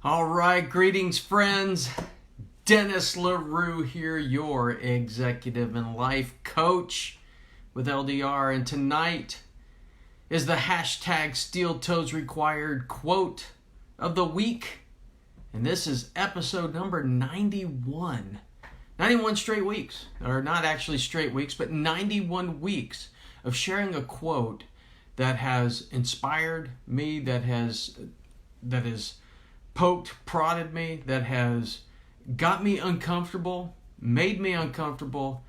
All right, greetings, friends. Dennis LaRue here, your executive and life coach with LDR. And tonight is the hashtag steeltoesrequired quote of the week. And this is episode number 91. 91 straight weeks, or not actually straight weeks, but 91 weeks of sharing a quote that has inspired me, that has poked, prodded me, that has got me uncomfortable, made me uncomfortable,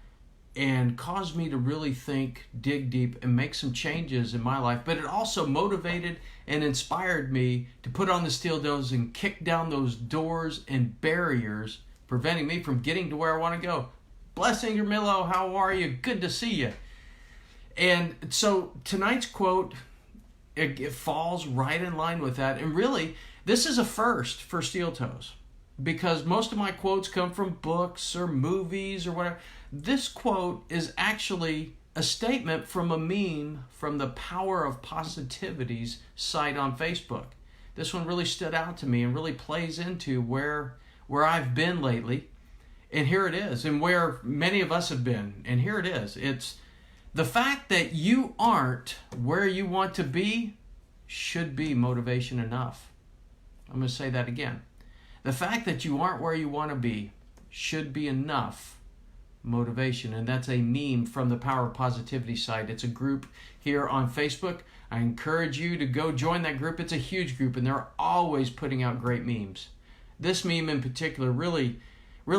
and caused me to really think, dig deep, and make some changes in my life. But it also motivated and inspired me to put on the steel toes and kick down those doors and barriers preventing me from getting to where I want to go. Blessing your Milo, how are you? Good to see you. And so tonight's quote, it falls right in line with that. And really, this is a first for Steel Toes, because most of my quotes come from books or movies or whatever. This quote is actually a statement from a meme from the Power of Positivity's site on Facebook. This one really stood out to me and really plays into where I've been lately. And here it is, and where many of us have been. And here it is. It's the fact that you aren't where you want to be should be motivation enough. I'm going to say that again. The fact that you aren't where you want to be should be enough motivation. And that's a meme from the Power of Positivity site. It's a group here on Facebook. I encourage you to go join that group. It's a huge group, and they're always putting out great memes. This meme in particular really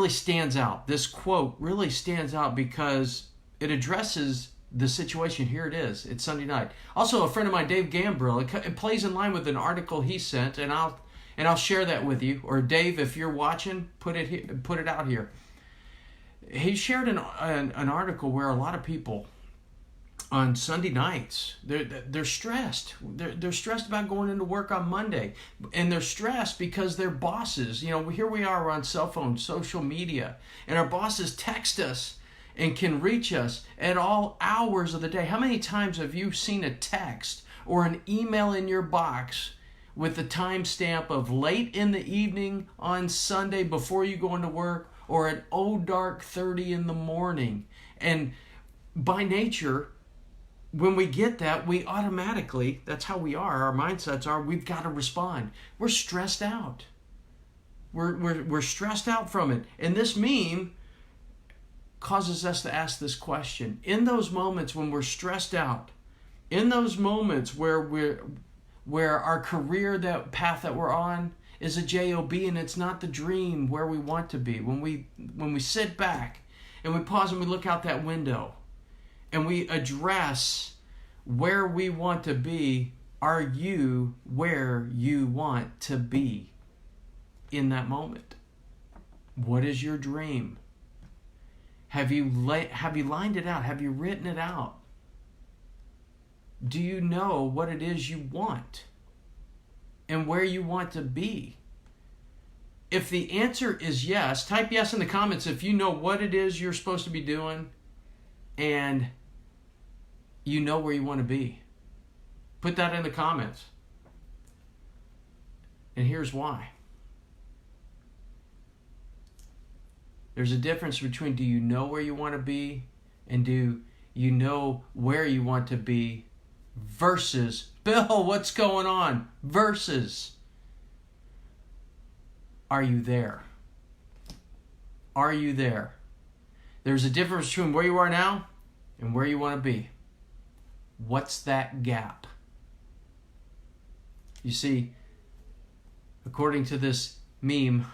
stands out. This quote really stands out because it addresses the situation. Here it is. It's Sunday night. Also, a friend of mine, Dave Gambrill, it plays in line with an article he sent, and I'll share that with you. Or Dave, if you're watching, put it out here. He shared an article where a lot of people on Sunday nights, they're stressed. They're stressed about going into work on Monday, and they're stressed because their bosses, here we are on cell phone, social media, and our bosses text us and can reach us at all hours of the day. How many times have you seen a text or an email in your box with the timestamp of late in the evening on Sunday before you go into work, or at dark 30 in the morning? And by nature, when we get that, we automatically, that's how we are, our mindsets are, we've got to respond. We're stressed out. We're stressed out from it. And this meme causes us to ask this question. In those moments when we're stressed out, in those moments where our career, that path that we're on, is a job and it's not the dream where we want to be, when we sit back and we pause and we look out that window and we address where we want to be, are you where you want to be in that moment? What is your dream? Have you lined it out? Have you written it out? Do you know what it is you want and where you want to be? If the answer is yes, type yes in the comments if you know what it is you're supposed to be doing and you know where you want to be. Put that in the comments. And here's why. There's a difference between do you know where you want to be and do you know where you want to be versus, Bill, what's going on? Versus, are you there? Are you there? There's a difference between where you are now and where you want to be. What's that gap? You see, according to this meme,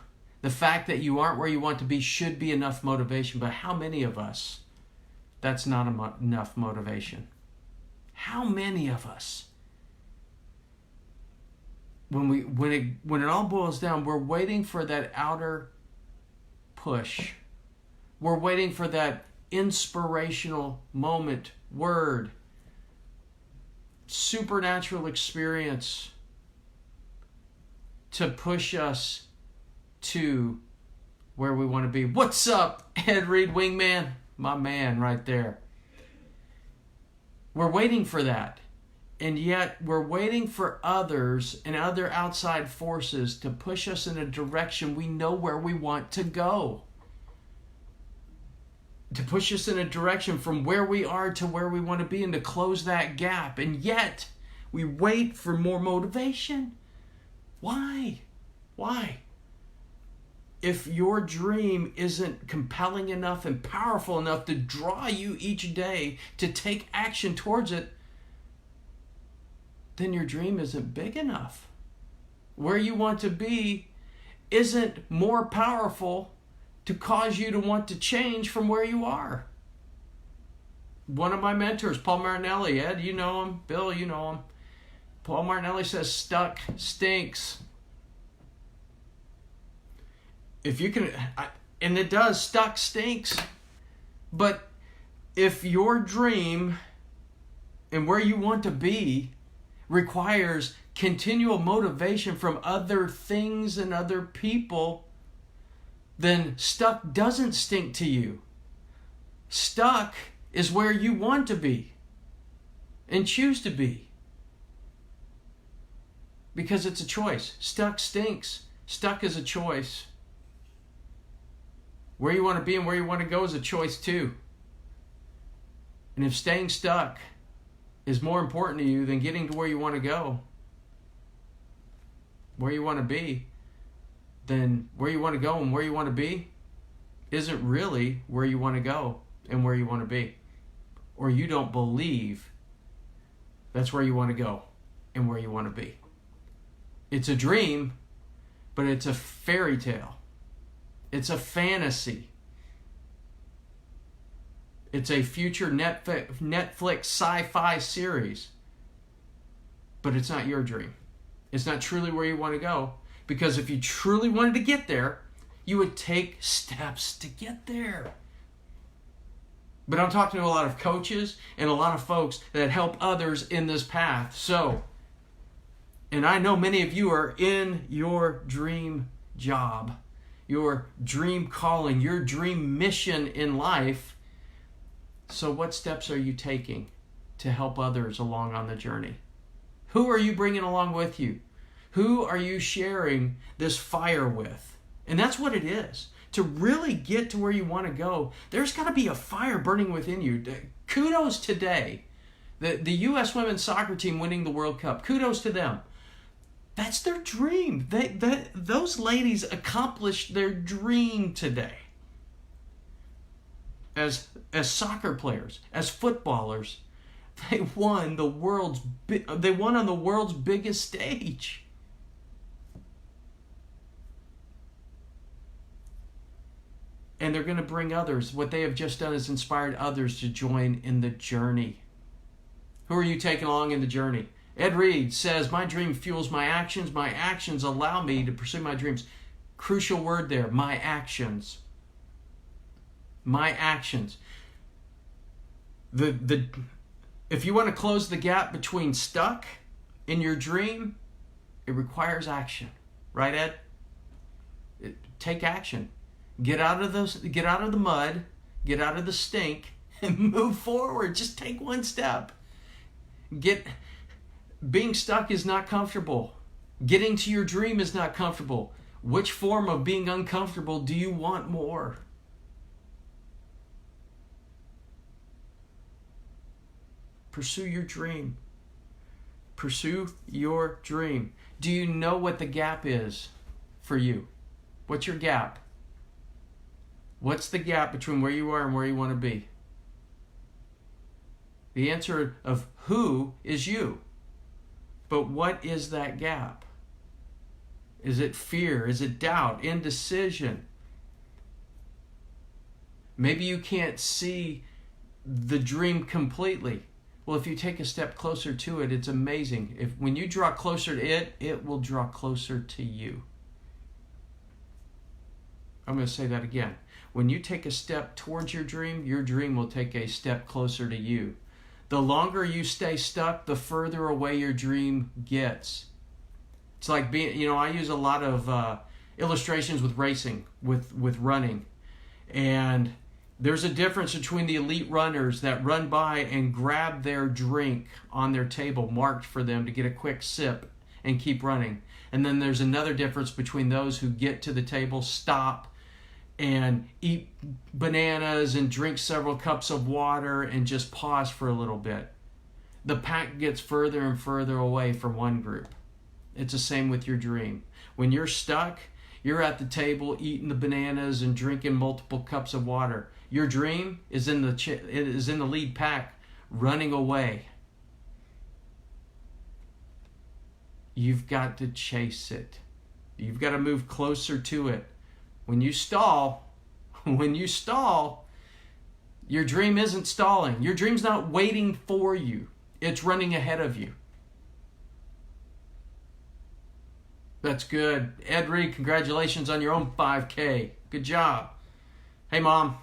the fact that you aren't where you want to be should be enough motivation. But how many of us, that's not enough motivation? How many of us, when it all boils down, we're waiting for that outer push. We're waiting for that inspirational moment, word, supernatural experience to push us to where we want to be. What's up, Ed Reed Wingman? My man right there. We're waiting for that. And yet we're waiting for others and other outside forces to push us in a direction we know where we want to go. To push us in a direction from where we are to where we want to be and to close that gap. And yet we wait for more motivation. Why? Why? If your dream isn't compelling enough and powerful enough to draw you each day to take action towards it, then your dream isn't big enough. Where you want to be isn't more powerful to cause you to want to change from where you are. One of my mentors, Paul Martinelli, Ed, you know him. Bill, you know him. Paul Martinelli says, stuck stinks. If you can, and it does, stuck stinks. But if your dream and where you want to be requires continual motivation from other things and other people, then stuck doesn't stink to you. Stuck is where you want to be and choose to be. Because it's a choice. Stuck stinks. Stuck is a choice. Where you want to be and where you want to go is a choice too. And if staying stuck is more important to you than getting to where you want to go, where you want to be, then where you want to go and where you want to be isn't really where you want to go and where you want to be. Or you don't believe that's where you want to go and where you want to be. It's a dream, but it's a fairy tale. It's a fantasy. It's a future Netflix sci-fi series. But it's not your dream. It's not truly where you want to go. Because if you truly wanted to get there, you would take steps to get there. But I'm talking to a lot of coaches and a lot of folks that help others in this path. So, and I know many of you are in your dream job, your dream calling, your dream mission in life. So what steps are you taking to help others along on the journey? Who are you bringing along with you? Who are you sharing this fire with? And that's what it is. To really get to where you want to go, there's got to be a fire burning within you. Kudos today. The U.S. women's soccer team winning the World Cup. Kudos to them. That's their dream. Those ladies accomplished their dream today. As soccer players, as footballers, they won on the world's biggest stage. And they're going to bring others. What they have just done is inspired others to join in the journey. Who are you taking along in the journey? Ed Reed says, my dream fuels my actions. My actions allow me to pursue my dreams. Crucial word there, my actions. My actions. If you want to close the gap between stuck in your dream, it requires action. Right, Ed? Take action. Get out of the mud, get out of the stink, and move forward. Just take one step. Being stuck is not comfortable. Getting to your dream is not comfortable. Which form of being uncomfortable do you want more? Pursue your dream. Pursue your dream. Do you know what the gap is for you? What's your gap? What's the gap between where you are and where you want to be? The answer of who is you. But what is that gap? Is it fear? Is it doubt? Indecision? Maybe you can't see the dream completely. Well, if you take a step closer to it, it's amazing. When you draw closer to it, it will draw closer to you. I'm going to say that again. When you take a step towards your dream will take a step closer to you. The longer you stay stuck, the further away your dream gets. It's like I use a lot of illustrations with racing, with running. And There's a difference between the elite runners that run by and grab their drink on their table marked for them to get a quick sip and keep running. And then there's another difference between those who get to the table, stop, and eat bananas and drink several cups of water and just pause for a little bit. The pack gets further and further away from one group. It's the same with your dream. When you're stuck, you're at the table eating the bananas and drinking multiple cups of water. Your dream is in the lead pack, running away. You've got to chase it. You've got to move closer to it. When you stall, your dream isn't stalling. Your dream's not waiting for you. It's running ahead of you. That's good. Ed Reed, congratulations on your own 5K. Good job. Hey, Mom.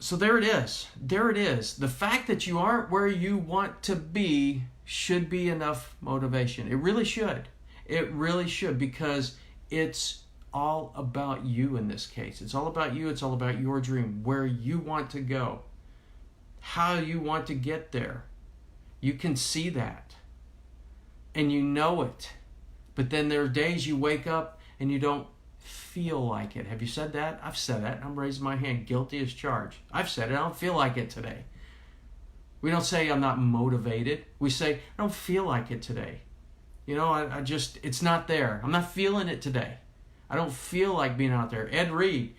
So there it is. There it is. The fact that you aren't where you want to be should be enough motivation. It really should. It really should, because it's all about you in this case. It's all about you. It's all about your dream, where you want to go, how you want to get there. You can see that, and you know it. But then there are days you wake up and you don't feel like it. Have you said that? I've said that. I'm raising my hand, guilty as charged. I've said it. I don't feel like it today. We don't say I'm not motivated. We say I don't feel like it today. You know, I just, it's not there. I'm not feeling it today. I don't feel like being out there. Ed Reed,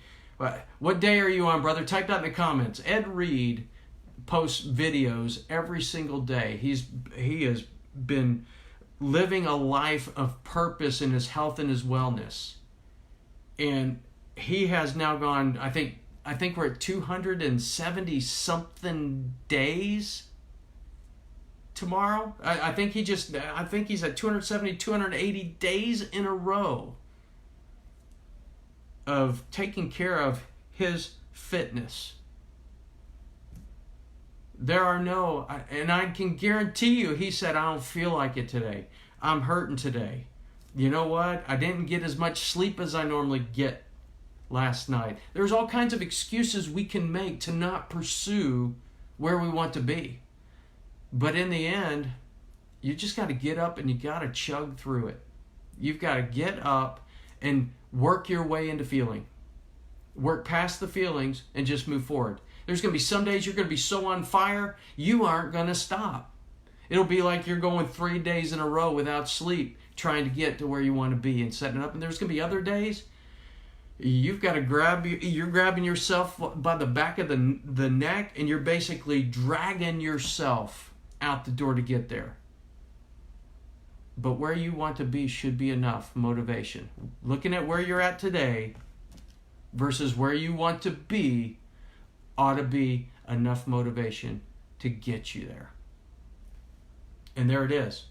what day are you on, brother? Type that in the comments. Ed Reed posts videos every single day. He has been living a life of purpose in his health and his wellness. And he has now gone, I think we're at 270 something days tomorrow. I think he's at 270, 280 days in a row of taking care of his fitness. There are no, and I can guarantee you, he said, I don't feel like it today. I'm hurting today. You know what? I didn't get as much sleep as I normally get last night. There's all kinds of excuses we can make to not pursue where we want to be. But in the end, you just got to get up and you got to chug through it. You've got to get up and work your way into feeling. Work past the feelings and just move forward. There's going to be some days you're going to be so on fire, you aren't going to stop. It'll be like you're going 3 days in a row without sleep, trying to get to where you want to be and setting it up. And there's going to be other days you've got to you're grabbing yourself by the back of the neck, and you're basically dragging yourself out the door to get there. But where you want to be should be enough motivation. Looking at where you're at today versus where you want to be ought to be enough motivation to get you there. And there it is.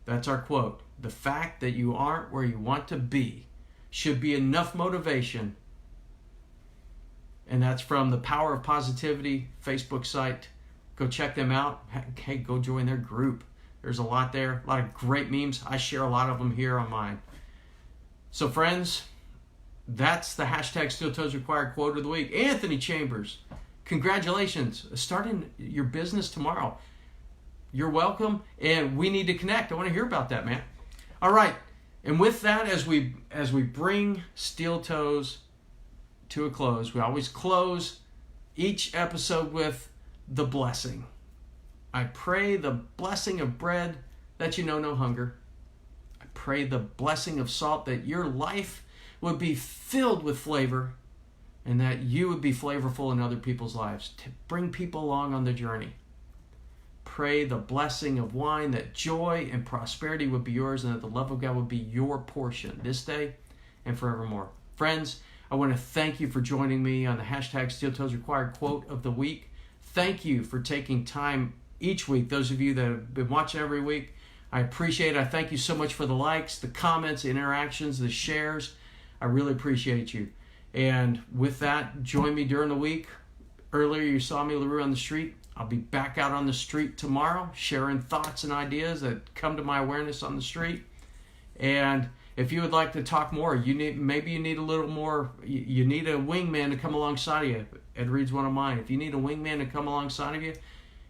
That's our quote. The fact that you aren't where you want to be should be enough motivation. And that's from the Power of Positivity Facebook site. Go check them out. Hey, go join their group. There's a lot there, a lot of great memes. I share a lot of them here on mine. So friends, that's the hashtag steeltoesrequired quote of the week. Anthony Chambers, congratulations. Starting your business tomorrow. You're welcome, and we need to connect. I want to hear about that, man. All right, and with that, as we bring Steel Toes to a close, we always close each episode with the blessing. I pray the blessing of bread that you know no hunger. I pray the blessing of salt that your life would be filled with flavor and that you would be flavorful in other people's lives to bring people along on the journey. Pray the blessing of wine that joy and prosperity would be yours and that the love of God would be your portion this day and forevermore. Friends, I want to thank you for joining me on the hashtag steeltoesrequired quote of the week. Thank you for taking time each week. Those of you that have been watching every week, I appreciate it. I thank you so much for the likes, the comments, the interactions, the shares. I really appreciate you. And with that, join me during the week. Earlier you saw me, LaRue, on the street. I'll be back out on the street tomorrow, sharing thoughts and ideas that come to my awareness on the street. And If you would like to talk more, maybe you need a little more, you need a wingman to come alongside of you. Ed Reed's one of mine. If you need a wingman to come alongside of you,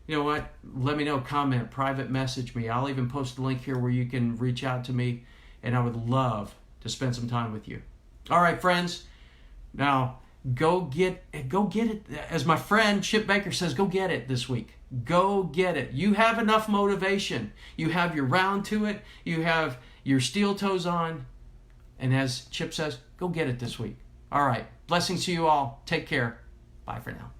you know what? Let me know, comment, private message me. I'll even post a link here where you can reach out to me, and I would love to spend some time with you. All right, friends. Now, go get it. As my friend Chip Baker says, go get it this week. Go get it. You have enough motivation. You have your round to it. You have your steel toes on. And as Chip says, go get it this week. All right. Blessings to you all. Take care. Bye for now.